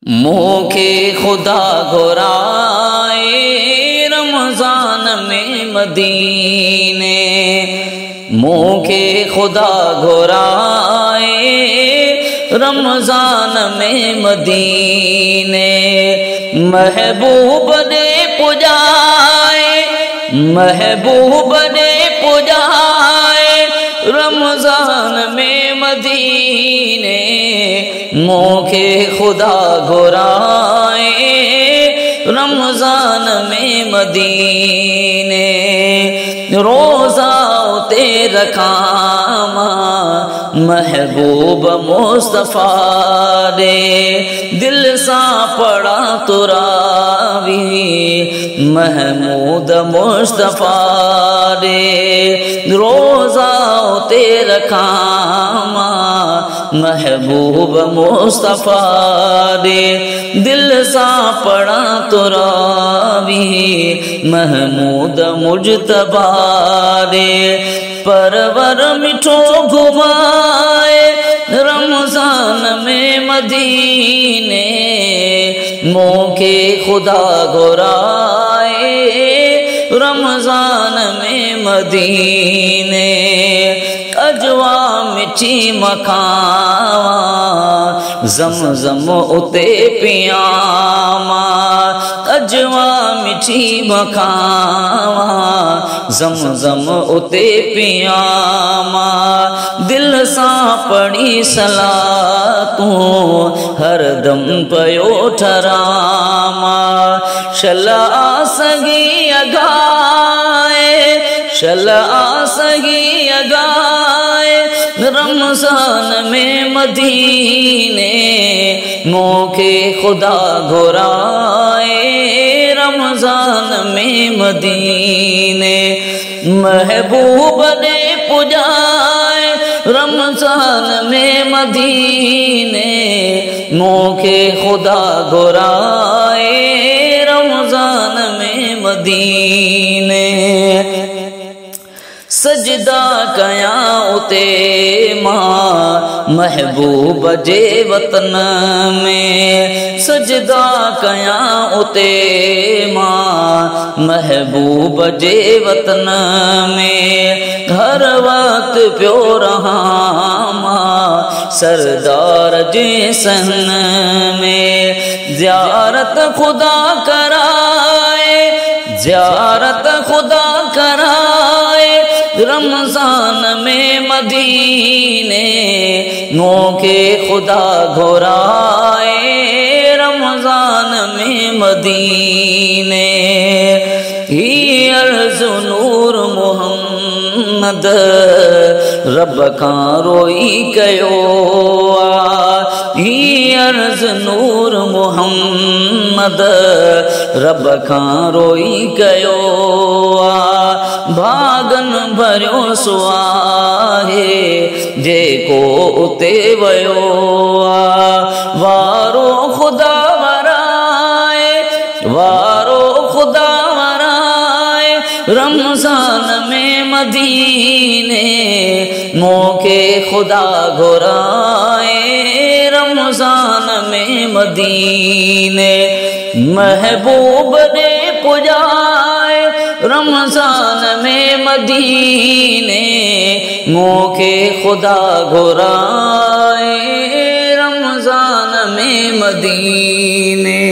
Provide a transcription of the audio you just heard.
मोखे खुदा घुराए रमजान में मदीने, मोखे खुदा घुराए रमजान में मदीने। महबूब ने पुजाए, महबूब ने पुजाए रमजान में मदीने। मोखे खुदा घुराए रमजान में मदीने। रोज़ा उते रखामा महबूब मुस्तफ़ा दे, दिल सा पढ़ा तुरावी महमूद मुस्तफ़ा दे। रोज़ा उते रखामा महबूब मुस्तफ़ा दे, दिल सा पढ़ा तुरावी महमूद मुजतबा दे। परवर मिठो घुमाए रमजान में मदीने। मोखे खुदा घुराए रमजान में मदीने। अजवा मिठी मखावा ज़मज़म उते पियामा। अजवा मिठी मखावा ज़मज़म उते पियामा। दिल सा पढ़ी सलातूं हरदम पयो ठरामा। शला सगी अगाए, शला सगी अगाए रमजान में मदीने। मोखे खुदा घुराए रमजान में मदीने। महबूब ने पुजाए रमजान में मदीने। मोखे खुदा घुराए रमजान में मदीने। सजदा कया उते मां महबूब जे वतन में। सजदा कया उते मां महबूब जे वतन में। हर वक्त प्यो रहा मां सरदार जे सन में। ज़ियारत खुदा कराए, ज़ियारत खुदा कराए रमजान में मदीने। मोखे खुदा घुराए रमजान में मदीने। ही अर्ज़ नूर मोहम्मद रब खां रोई कयो आ। ही अर्ज़ नूर मोहम्मद रब खां रोई कयो आ। भागन भरियो सुआहे जेको उते वयो आ। वारो खुदा वराए, वारो खुदा वराए रमजान में मदीने। मोखे खुदा घुराए रमजान में मदीने। महबूब ने पुजाए रमजान में मदीने। मोखे खुदा घुराए रमजान में मदीने।